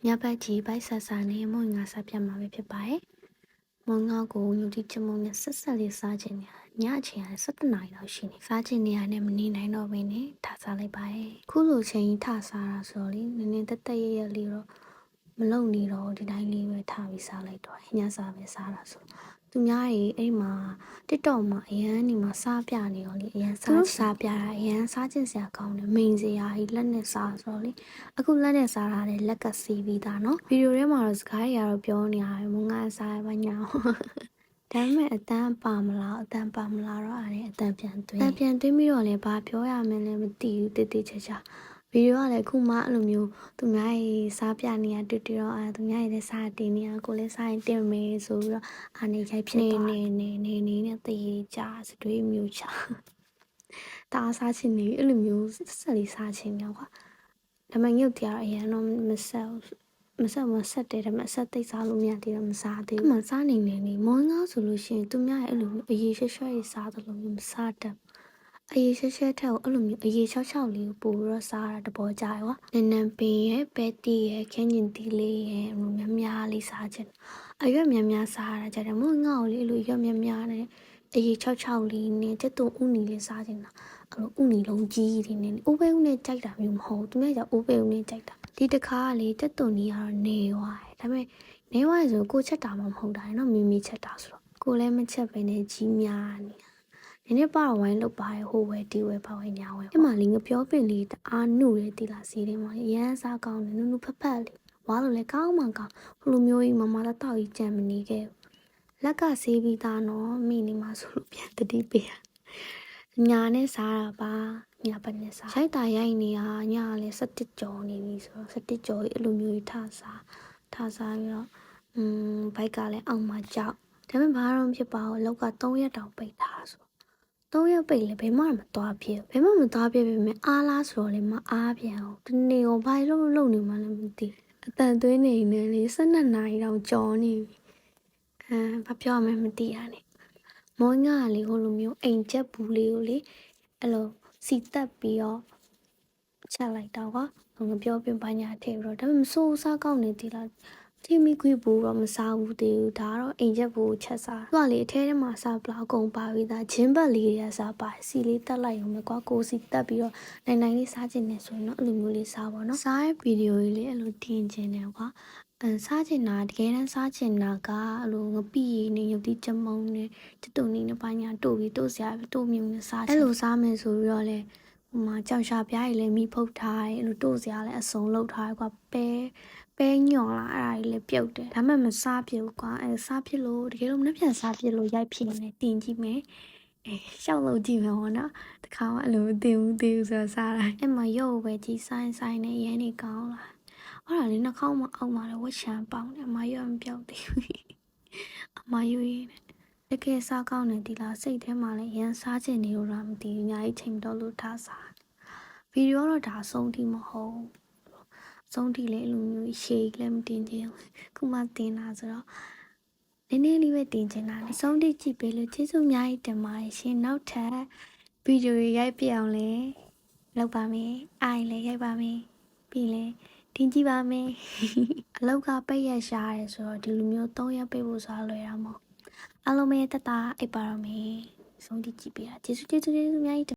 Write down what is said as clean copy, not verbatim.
ညဘက်ကြီးပိုက်ဆာဆာနဲ့မွေငါစားပြတ်မှာပဲဖြစ်ပါတယ်။မွန်ငေါကိုညူတီချမုံနဲ့ဆက်ဆက်လေးစားခြင်းနဲ့ညအချိန်က17နာရီလောက်ရှိနေစားခြင်းနေရနဲ့မနေနိုင်တော့ဘဲနဲ့ထစားလိုက်ပါတယ်။ခုလိုချိန်ထစားတာဆိုတော့လေနည်းနည်းတက်တက်ရရလေးတော့မလုံနေတော့ဒီတိုင်းလေးပဲထားပြီးစားလိုက်တော့ညစားပဲစားတာဆိုသူများတွေအဲ့မှာ TikTok မှာအရန်နေမှာစားပြနေရောလေအရန်စားပြတာအရန်စားခြင်းစရာကောင်းတယ်မိန်စရာကြီးလက်နဲ့စားဆိုတော့လေအခုလက်နဲ့စားတာလေလက်ကစီးပြီးသားနော်ဗီဒီယိုထဲမှာတော့စကားတွေကတော့ပြောနေရတယ်မငါစားရပါညာဒါပေမဲ့အတန်းပါမလားအတန်းပါမလားတော့အဲ့အတန်းပြန်သွင်းပြီးတော့လည်းဘာပြောရမလဲမသိဘူးတိတိကျကျဗီဒီယိုကလည်းခုမှအဲ့လိုမျိုးသူများရေးစားပြနေရတူတူတော့သူများရေးလည်းစားတင်နေရကိုလည်းစားရင်တင်မယ်ဆိုပြီးတော့အားနေရိုက်ဖြစ်သွားနေနဲ့တည်ကြစတွေးမျိုးချတာစားချင်နေအဲ့လိုမျိုးဆက်လေးစားချင်တော့ကွာဒါမှညုတ်တရားအရင်တော့မဆက်တယ်ဒါပေမဲ့ဆက်သိစားလို့မရသေးတော့မစားသေးဘူးအမှစားနေနေမွန်းကားဆိုလို့ရှိရင်သူများရဲ့အဲ့လိုမျိုးအရေးရွှဲရွှဲရေးစားတယ်လို့မျိုးမစားတတ်အရေးရှက်ထက်ကိုအဲ့လိုမျိုးအရေးချောက်လေးကိုပို့ပြီးတော့စားတာတဘောကြရွာနန်းပင်ရဲ့ပဲတီရဲ့ခင်းကျင်တီလေးရဲ့များများလေးစားချင်အရွက်များများစားရတာကြတယ်မို့ငါ့ကိုလေအဲ့လိုရွက်များများနဲ့အရေးချောက်လေးနဲ့တက်တုံဥနီလေးစားချင်တာအဲ့လိုဥနီလုံးကြီးတွေနဲ့ဥပဲဥနဲ့ကြိုက်တာမျိုးမဟုတ်သူများကဥပဲဥနဲ့ကြိုက်တာဒီတခါကလေတက်တုံကြီးကတော့နေသွားတယ်ဒါပေမဲ့နေသွားဆိုကိုချက်တာမှမဟုတ်တာနော်မိမိချက်တာဆိုတော့ကိုလည်းမချက်ပဲနဲ့ကြီးများနေနည်းပါတော့ဝိုင်းလောက်ပါတယ်ဟိုဝဲဒီဝဲပါဝဲညာဝဲအဲ့မှာလေငပြောပင်လေးတအားနှုတ်တယ်တီလာစီးတယ်မှာရမ်းစားကောင်းတယ်နုနုဖက်ဖက်လေးဝါလို့လေကောင်းမှကောင်းဟိုလိုမျိုးကြီးမမတော့တောက်ကြီးကြံမနေခဲ့လက်ကဆေးပြီးသားနော်မိနေမှာဆိုလို့ပြန်တတိပေးညာနဲ့စားတာပါညာပတ်နဲ့စားရိုက်တာရိုက်နေတာညာလည်း17ကျော်နေပြီဆိုတော့17ကျော်ကြီးအဲ့လိုမျိုးကြီးထစားပြီးတော့ဘိုက်ကလည်းအောက်မှာကြောက်ဒါပေမဲ့ဘာတော့ဖြစ်ပါဘူးလောက်က3ရက်တောင်ပိတ်ထားဆို3ရက်ပိတ်လေဘယ်မှမသွားပြည့်ပေမဲ့အားလားဆိုတော့လေမအားပြန်အောင်ဒီနေ့ရောဘာလို့လုံနေမှလည်းမသိအတန်သွင်းနေနေလေ12နာရီတောင်ကြော်နေပြီဘာပြောမှမသိရနဲ့မောင်ငါလေဟိုလိုမျိုးအိမ်ချက်ဘူးလေးကိုလေအဲ့လိုစီတက်ပြီးတော့ချက်လိုက်တော့ကွာငါပြောပြပညာထည့်ပြီးတော့ဒါပေမဲ့စိုးစားကောင်းနေသေးလားတီမီခွေးဘူးတော့မစားဘူးသေးဘူးဒါကတော့အိမ်ချက်ဘူးချက်စားသူကလေအထဲထဲမှာစားပလောက်ကုန်ပါပြီးသားဂျင်းဘက်လေးတွေကစားပါစီလေးတက်လိုက်ရုံပဲကွာကိုစီတက်ပြီးတော့နိုင်လေးစားချင်နေဆိုရင်တော့အဲ့လိုမျိုးလေးစားပါတော့စားရဲ့ဗီဒီယိုကြီးလေးအဲ့လိုတင်ချင်တယ်ကွာစားချင်တာတကယ်တမ်းစားချင်တာကအဲ့လိုငပိရည်နဲ့ရုပ်တိချမုံနဲ့တတုံနေနဲ့ပါညာတို့ပြီးတို့စရာတို့မြုံနဲ့စားချင်အဲ့လိုစားမယ်ဆိုပြီးတော့လေဟိုမှာကြောင်ရှာပြားကြီးလည်းမိဖုတ်ထားတယ်အဲ့လိုတို့စရာလည်းအစုံလုပ်ထားတယ်ကွာပဲညော်လာအဲ့ဒါကြီးလည်းပြုတ်တယ်ဒါမှမစားပြဘူးကွာအဲစားပြလို့တကယ်လို့မနှက်ပြန်စားပြလို့ရိုက်ဖြစ်နေတင်ကြည့်မယ်ရှောက်လို့ကြည့်မယ်ဟောနော်တခါမှအဲ့လိုမတင်ဘူးဆိုတော့စားတာအဲ့မှာရုပ်ပဲကြီးဆိုင်နဲ့ရမ်းနေကောင်းလာအဲ့ဒါလေးနှာခေါင်းမအောက်မှာလည်းဝက်ချံပေါင်းတယ်အမရွမပြောက်သေးဘူးအမရွရင်းတကယ်စားကောင်းတယ်ဒီလားစိတ်ထဲမှာလည်းရမ်းစားချင်နေလို့လားမသိဘူးအများကြီးချိန်တော့လို့ထားစားဗီဒီယိုတော့ဒါဆုံးထိမဟုတ်ဆုံးထိလည်းအလိုမျိုးရှေးလည်းမတင်ချင်ဘူးခုမှတင်လာဆိုတော့နည်းနည်းလေးပဲတင်ချင်တာလေဆုံးထိကြည့်ပေးလို့ကျေးဇူးအများကြီးတင်ပါတယ်ရှင်နောက်ထပ်ဗီဒီယိုရိုက်ပြအောင်လဲလုပ်ပါမယ်အိုင်လည်းရိုက်ပါမယ်ပြီးလဲတင်ကြည့်ပါမယ်အလောက်ကပိတ်ရရှားရဲဆိုတော့ဒီလိုမျိုး3ရက်ပိတ်ဖို့စားလွယ်တာမဟုတ်အားလုံးပဲတတအိပ်ပါတော့မယ်ဆုံးထိကြည့်ပေးတာကျေးဇူးအများကြီး